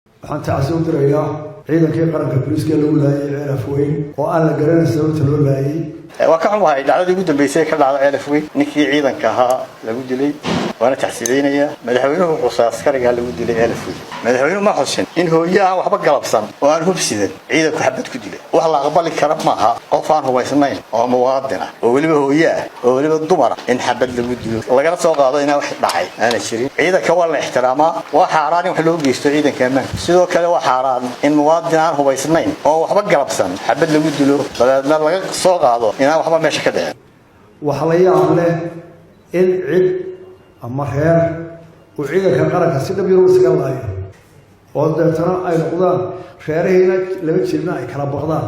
waxaan tacsiin dirayaa ciidankii qaranka booliiska lagu laayay Ceelaf Weyn oo aan la garanay sababta loo laayay waa ka xumahay dhacdadii ugu dambeysay ka dhacday Ceelaf Weyn ninkii ciidanka ahaa lagu dilay waana tacsiideynaya madaxweynuhu wuxuu askariga lagu dilay Ceelaf Weyn madaxweynuhu ma xusin in hooyaha waxba galabsan oo aan hubsidan ciidanku xabad ku dilay wax la aqbali karo maaha qof aan hubaysnayn oo muwaadin ah oo waliba hooyaha oo waliba dumar in xabad lagu dilo laga soo qaado in wax dhacay ana jirin ciidanka waa la ixtiraamaa waa xaaraan in wax loo geysto ciidanka ammaanka sidoo kale waa xaaraan in muwaadin aan hubaysnayn oo waxba galabsan xabad lagu dilo baladna laga soo qaado in waxba meesha ka dhacay waxa la yaab leh in cid ama reer uu ciidanka qaranka si dhab yar isaga laayo oo dadana ay noqdaan reerahayna laba jirna ay kala baqdaan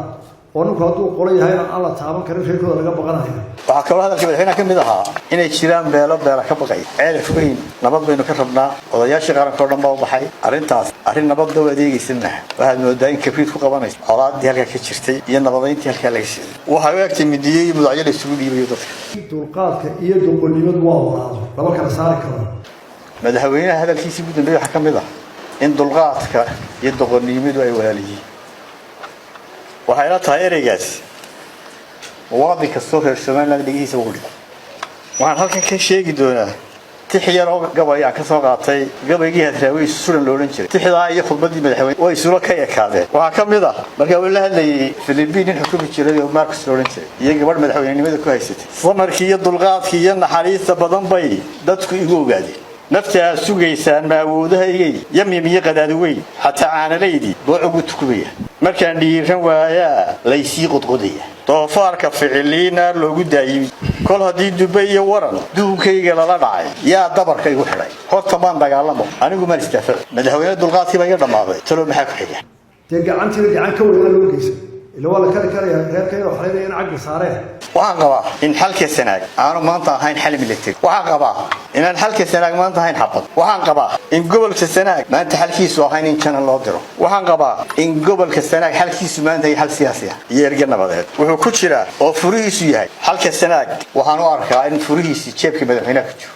oo ninku hadduu qoran yahay aan la taaban karin reerkooda laga baqanayo waxa kale hadalka madaxweynaha ka mid ahaa inay jiraan beelo ka baqay Ceelaf Weyn nabad baynu ka rabnaa odayaashii qaranka oo dhan baa u baxay arrintaas arrin nabad dhow adeegaysanna waxaad moodaa in kabriid ku qabanayso colaadii halka ka jirtay iyo nabadeyntii halka laga siiyay waxa uu agtay midiyay madaxweynaha isugu dhiibay dadka dulqaadka iyo doqonnimadu waa walaalo laba kala saari karo madaxweynaha hadalkiisa ugu dambeeyay waxa ka mid ah in dulqaadka iyo doqonnimadu ay walaaliyiin waxay la tahay ereygaas waadi ka soo heersamay la dhigiisa ugu dhig waxaan halkan ka sheegi doonaa tixyar oo gabay aan ka soo qaatay gabaygii hadraawi suran loo oran jiray tixdaa iyo khudbadii madaxweyne way isulo ka yakaadeen waxa ka mid ah marka uu la hadlayay Filibiin in xukumi jiray oo Marcus loo oran jiray iyo gabadh madaxweynenimada ku haysatay samarkii iyo dulqaadkii iyo naxariista badan bay dadku igu ogaadeen nafta sugaysaan ma awoodahaygay yamimiye qadaadweyn hatta aanaleydii boo ugu tukubaya markaan dhiiran waayaa laysii qodqodaya doofaarka ficiliina loogu daayay kol hadii Dubai iyo waran duunkayga la dhacay yaa dabarka igu xidhay horta maan dagaalamo anigu ma istaafay madaxweynaha dulqaadkii baa iga dhamaaday talo maxaa ku xiga gacantii gacan ka weyn loo geysay ila wala kala karaya reerkayga waxa leeyahay in caqli saareen waxaan qabaa in xalka sanaag aanu maanta ahayn xal military waxaan qabaa in xalka sanaag maanta ahayn xabad waxaan qabaa in gobolka sanaag maanta xalkiisu ahayn in channel loo diro waxaan qabaa in gobolka sanaag xalkiisu maanta ay xal siyaasi ah iyo erga nabadeed wuxuu ku jiraa oo furihiisu yahay xalka sanaag waxaan u arkaa in furihiisu jeebka madaxweynaha ku jiro